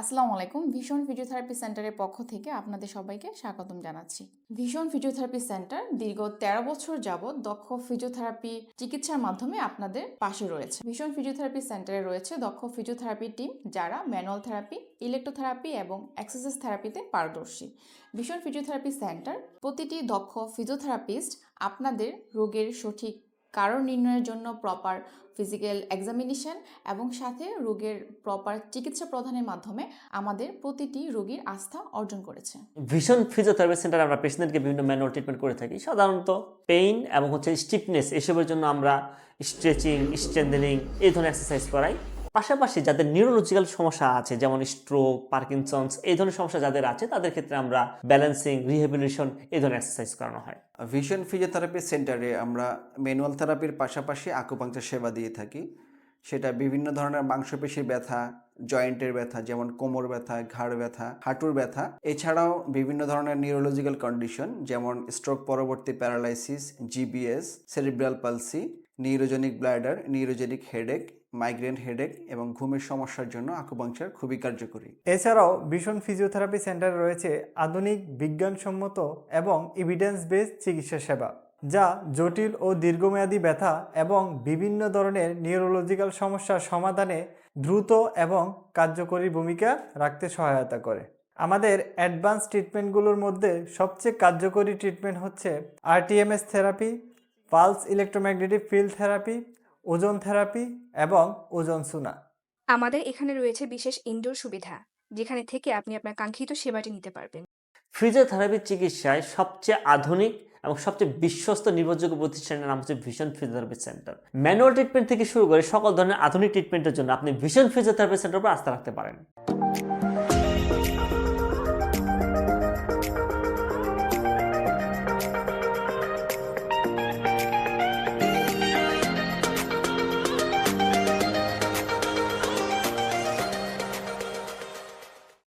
আসসালামু আলাইকুম। Vision physiotherapy সেন্টারের পক্ষ থেকে আপনাদের সবাইকে স্বাগতম জানাচ্ছি। ভিশন ফিজিওথেরাপি সেন্টার দীর্ঘ ১৩ বছর যাবৎ দক্ষ ফিজিওথেরাপি চিকিৎসার মাধ্যমে আপনাদের পাশে রয়েছে। ভিশন ফিজিওথেরাপি সেন্টারে রয়েছে দক্ষ ফিজিওথেরাপি টিম, যারা ম্যানুয়াল থেরাপি, ইলেকট্রোথেরাপি এবং এক্সারসাইজ থেরাপিতে পারদর্শী। ভিশন ফিজিওথেরাপি সেন্টার প্রতিটি দক্ষ ফিজিওথেরাপিস্ট আপনাদের রোগের সঠিক কারণ নির্ণয়ের জন্য প্রপার ফিজিক্যাল এক্সামিনেশন এবং সাথে রোগের প্রপার চিকিৎসা প্রদানের মাধ্যমে আমাদের প্রতিটি রোগীর আস্থা অর্জন করেছে। ভিশন ফিজিওথেরাপি সেন্টারে আমরা পেশেন্টকে বিভিন্ন ম্যানুয়াল ট্রিটমেন্ট করে থাকি। সাধারণত পেইন এবং স্টিফনেস এসবের জন্য আমরা স্ট্রেচিং, স্ট্রেন্থেনিং এই ধরনের এক্সারসাইজ করাই। পাশাপাশি যাদের নিউরোলজিক্যাল সমস্যা আছে, যেমন স্ট্রোক, পার্কিনসন্স এই ধরনের সমস্যা যাদের আছে, তাদের ক্ষেত্রে আমরা ব্যালেন্সিং, রিহ্যাবিলিটেশন এই ধরনের এক্সারসাইজ করানো হয়। ভিশন ফিজিওথেরাপি সেন্টারে আমরা ম্যানুয়াল থেরাপির পাশাপাশি আকুপাংচার সেবা দিয়ে থাকি। সেটা বিভিন্ন ধরনের মাংসপেশির ব্যথা, জয়েন্টের ব্যথা যেমন কোমর ব্যথা, ঘাড় ব্যথা, হাঁটুর ব্যথা, এছাড়াও বিভিন্ন ধরনের নিউরোলজিক্যাল কন্ডিশন যেমন স্ট্রোক পরবর্তী paralysis, GBS, cerebral palsy, neurogenic bladder, neurogenic headache, migraine headache এবং ঘুমের সমস্যার জন্য আকুপাংচার খুবই কার্যকরী। এছাড়াও ভিশন ফিজিওথেরাপি সেন্টারে রয়েছে আধুনিক বিজ্ঞানসম্মত এবং এভিডেন্স বেসড চিকিৎসা সেবা, যা জটিল ও দীর্ঘমেয়াদী ব্যথা এবং বিভিন্ন ধরনের নিউরোলজিক্যাল সমস্যার সমাধানে দ্রুত এবং কার্যকরী ভূমিকা রাখতে সহায়তা করে। আমাদের অ্যাডভান্স ট্রিটমেন্টগুলোর মধ্যে সবচেয়ে কার্যকরী ট্রিটমেন্ট হচ্ছে rTMS therapy, pulse electromagnetic field therapy, ozone therapy এবং ওজোন সোনা। আমাদের এখানে রয়েছে বিশেষ ইনডোর সুবিধা, যেখানে থেকে আপনি আপনার কাঙ্ক্ষিত সেবাটি নিতে পারবেন। ফিজিওথেরাপি চিকিৎসায় সবচেয়ে আধুনিক এবং সবচেয়ে বিশ্বস্ত নির্ভরযোগ্য প্রতিষ্ঠানের নাম হচ্ছে vision physiotherapy centre. Manual treatment থেকে শুরু করে সকল ধরনের আধুনিক ট্রিটমেন্টের জন্য আপনি ভিশন ফিজিওথেরাপি সেন্টার উপর আস্থা রাখতে পারেন।